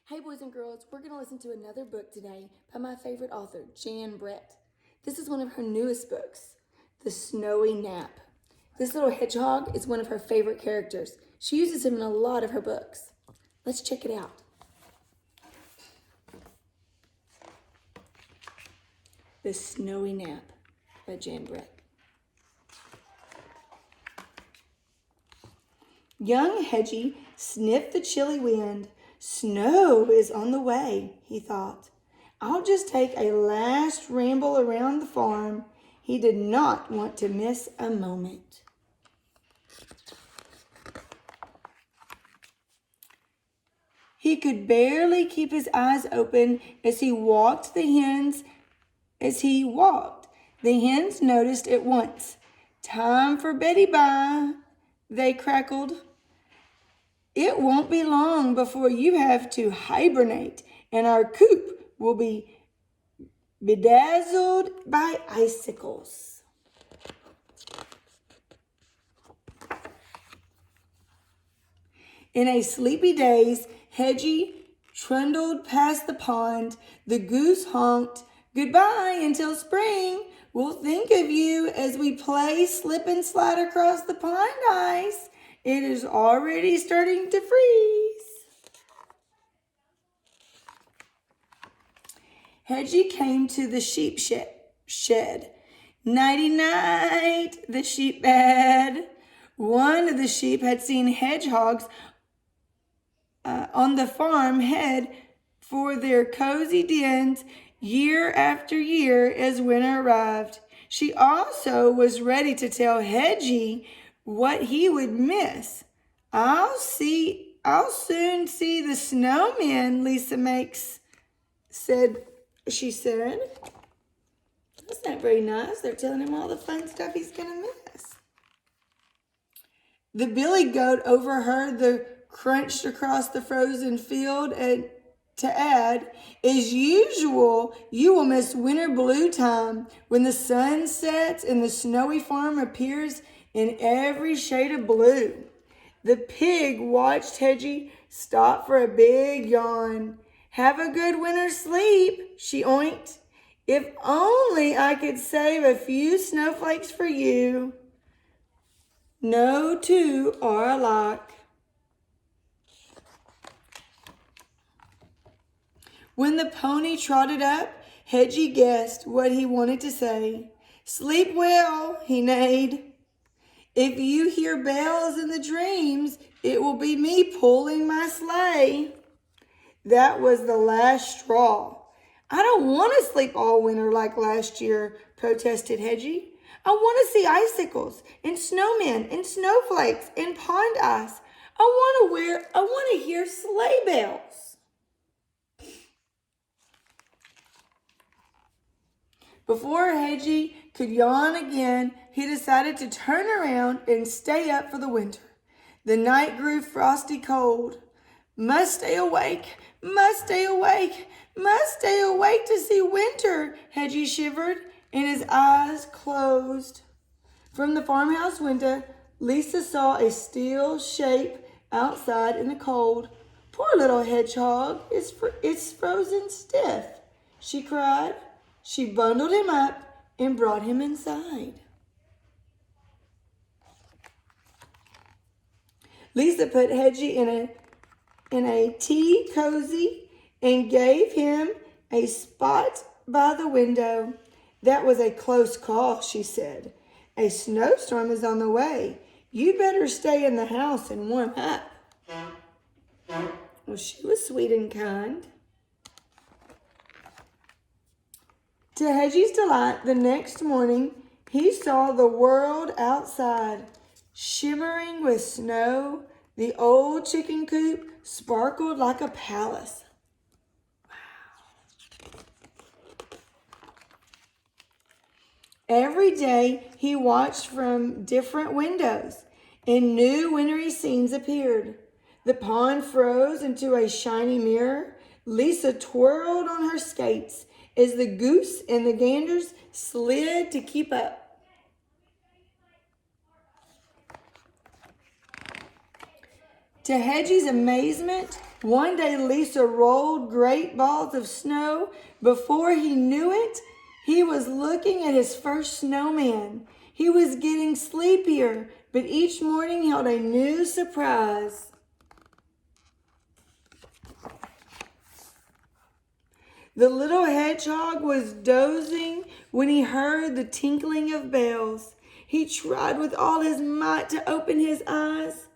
Hey boys and girls, we're going to listen to another book today by my favorite author, Jan Brett. This is one of her newest books, The Snowy Nap. This little hedgehog is one of her favorite characters. She uses him in a lot of her books. Let's check it out. The Snowy Nap by Jan Brett. Young Hedgie sniffed the chilly wind. Snow is on the way, he thought. I'll just take a last ramble around the farm. He did not want to miss a moment. He could barely keep his eyes open as he walked. The hens noticed at once. Time for Betty Bye, they crackled. It won't be long before you have to hibernate, and our coop will be bedazzled by icicles. In a sleepy daze, Hedgie trundled past the pond. The goose honked, goodbye until spring. We'll think of you as we play slip and slide across the pond ice. It is already starting to freeze. Hedgie came to the sheep shed. Nighty-night, the sheep bed. One of the sheep had seen hedgehogs on the farm head for their cozy dens year after year as winter arrived. She also was ready to tell Hedgie what he would miss. I'll soon see the snowmen Lisa makes, she said. That's not very nice. They're telling him all the fun stuff he's going to miss. The billy goat overheard the crunch across the frozen field and to add, as usual, you will miss winter blue time when the sun sets and the snowy farm appears in every shade of blue. The pig watched Hedgie stop for a big yawn. Have a good winter's sleep, she oinked. If only I could save a few snowflakes for you. No two are alike. When the pony trotted up, Hedgie guessed what he wanted to say. Sleep well, he neighed. If you hear bells in the dreams, it will be me pulling my sleigh. That was the last straw. I don't want to sleep all winter like last year, protested Hedgie. I want to see icicles and snowmen and snowflakes and pond ice. I want to hear sleigh bells. Before Hedgie could yawn again, he decided to turn around and stay up for the winter. The night grew frosty cold. Must stay awake, must stay awake, must stay awake to see winter, Hedgie shivered, and his eyes closed. From the farmhouse window, Lisa saw a steel shape outside in the cold. Poor little hedgehog, it's frozen stiff, she cried. She bundled him up and brought him inside. Lisa put Hedgie in a tea cozy and gave him a spot by the window. That was a close call, she said. A snowstorm is on the way. You'd better stay in the house and warm up. Well, she was sweet and kind. To Hedgie's delight, the next morning, he saw the world outside, shimmering with snow. The old chicken coop sparkled like a palace. Wow. Every day, he watched from different windows, and new wintry scenes appeared. The pond froze into a shiny mirror. Lisa twirled on her skates as the goose and the ganders slid to keep up. To Hedgie's amazement, One day, Lisa rolled great balls of snow. Before he knew it, he was looking at his first snowman. He was getting sleepier, but each morning held a new surprise. The little hedgehog was dozing when he heard the tinkling of bells. He tried with all his might to open his eyes.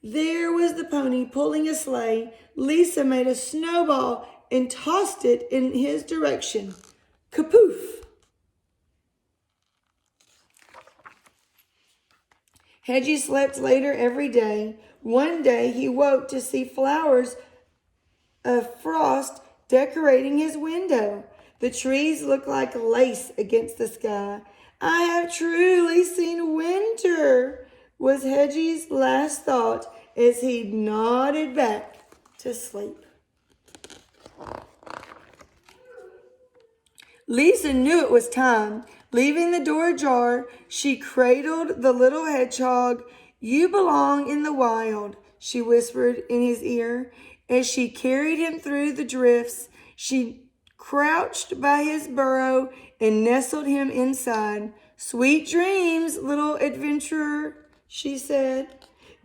There was the pony pulling a sleigh. Lisa made a snowball and tossed it in his direction. Kapoof! Hedgie slept later every day. One day he woke to see flowers of frost decorating his window. The trees looked like lace against the sky. I have truly seen winter, was Hedgie's last thought as he nodded back to sleep. Lisa knew it was time. Leaving the door ajar, she cradled the little hedgehog. You belong in the wild, she whispered in his ear. As she carried him through the drifts, she crouched by his burrow and nestled him inside. Sweet dreams, little adventurer, she said.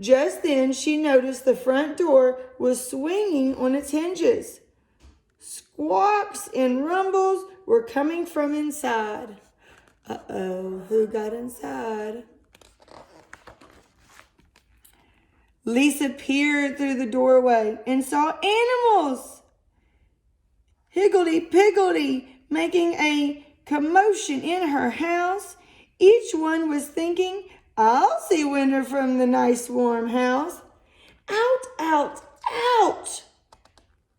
Just then she noticed the front door was swinging on its hinges. Squawks and rumbles were coming from inside. Uh-oh, who got inside? Lisa peered through the doorway and saw animals. Higgledy-piggledy making a commotion in her house. Each one was thinking, I'll see winter from the nice warm house. Out, out, out!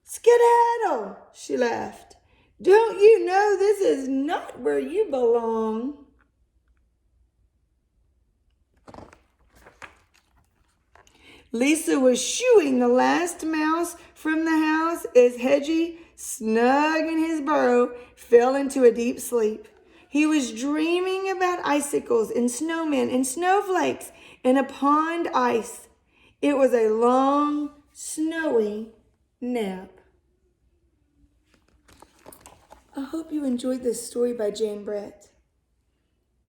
Skedaddle, she laughed. Don't you know this is not where you belong? Lisa was shooing the last mouse from the house as Hedgie, snug in his burrow, fell into a deep sleep. He was dreaming about icicles and snowmen and snowflakes and a pond ice. It was a long, snowy nap. I hope you enjoyed this story by Jane Brett.